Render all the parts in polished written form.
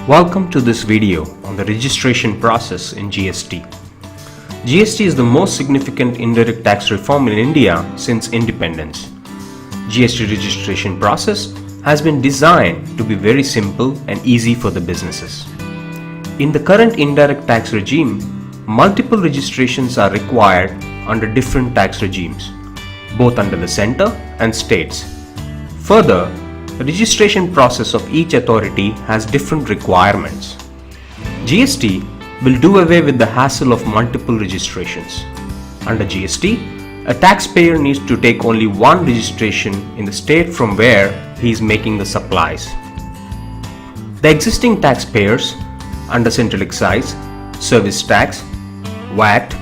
Welcome to this video on the registration process in GST. GST is the most significant indirect tax reform in India since independence. GST registration process has been designed to be very simple and easy for the businesses. In the current indirect tax regime, multiple registrations are required under different tax regimes, both under the center and states. Further, the registration process of each authority has different requirements. GST will do away with the hassle of multiple registrations. Under GST, a taxpayer needs to take only one registration in the state from where he is making the supplies. The existing taxpayers under central excise, service tax, VAT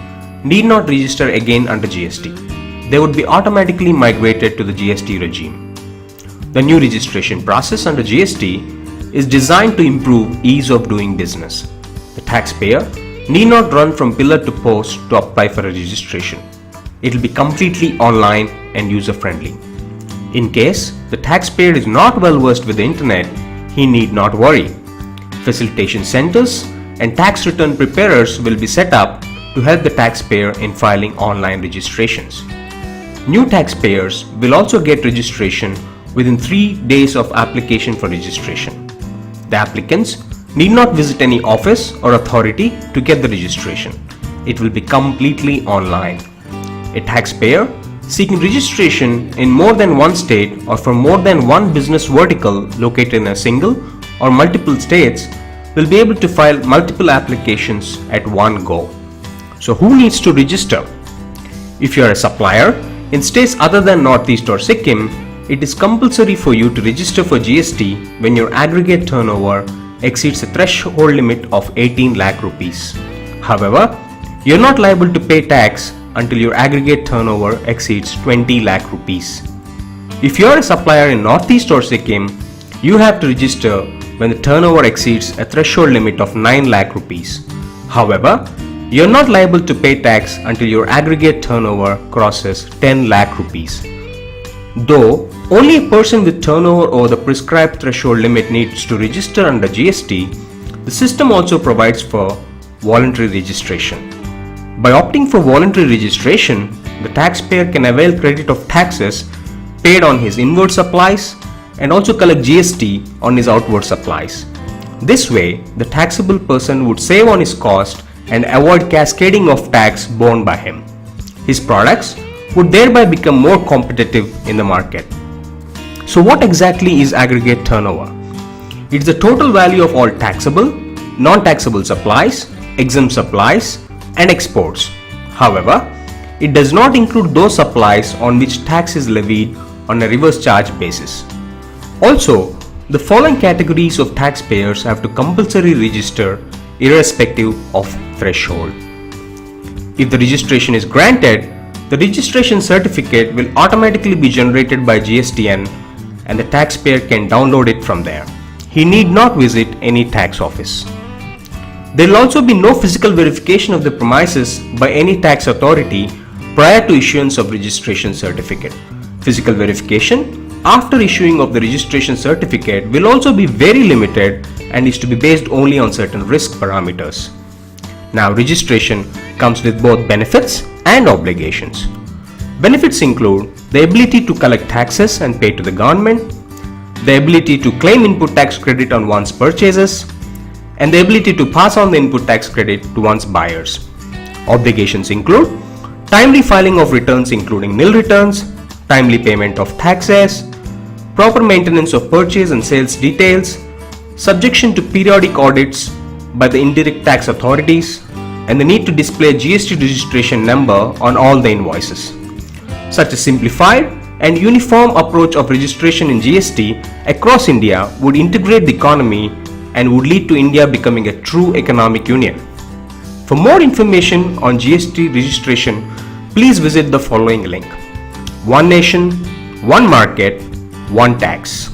need not register again under GST. They would be automatically migrated to the GST regime. The new registration process under GST is designed to improve ease of doing business. The taxpayer need not run from pillar to post to apply for a registration. It will be completely online and user-friendly. In case the taxpayer is not well versed with the internet, he need not worry. Facilitation centers and tax return preparers will be set up to help the taxpayer in filing online registrations. New taxpayers will also get registration within 3 days of application for registration. The applicants need not visit any office or authority to get the registration. It will be completely online. A taxpayer seeking registration in more than one state or for more than one business vertical located in a single or multiple states will be able to file multiple applications at one go. So who needs to register? If you are a supplier in states other than Northeast or Sikkim, it is compulsory for you to register for GST when your aggregate turnover exceeds a threshold limit of 18 lakh rupees. However, you are not liable to pay tax until your aggregate turnover exceeds 20 lakh rupees. If you are a supplier in Northeast or Sikkim, you have to register when the turnover exceeds a threshold limit of 9 lakh rupees. However, you are not liable to pay tax until your aggregate turnover crosses 10 lakh rupees. Though only a person with turnover over the prescribed threshold limit needs to register under GST, the system also provides for voluntary registration. By opting for voluntary registration, the taxpayer can avail credit of taxes paid on his inward supplies and also collect GST on his outward supplies. This way, the taxable person would save on his cost and avoid cascading of tax borne by him. His products would thereby become more competitive in the market. So what exactly is aggregate turnover? It is the total value of all taxable, non-taxable supplies, exempt supplies and exports. However, it does not include those supplies on which tax is levied on a reverse charge basis. Also, the following categories of taxpayers have to compulsorily register irrespective of threshold. If the registration is granted, the registration certificate will automatically be generated by GSTN and the taxpayer can download it from there. He need not visit any tax office. There will also be no physical verification of the premises by any tax authority prior to issuance of registration certificate. Physical verification after issuing of the registration certificate will also be very limited and is to be based only on certain risk parameters. Now, registration comes with both benefits and obligations. Benefits include the ability to collect taxes and pay to the government, the ability to claim input tax credit on one's purchases, and the ability to pass on the input tax credit to one's buyers. Obligations include timely filing of returns including nil returns, timely payment of taxes, proper maintenance of purchase and sales details, subjection to periodic audits by the indirect tax authorities, and the need to display GST registration number on all the invoices. Such a simplified and uniform approach of registration in GST across India would integrate the economy and would lead to India becoming a true economic union. For more information on GST registration, please visit the following link: One Nation, One Market, One Tax.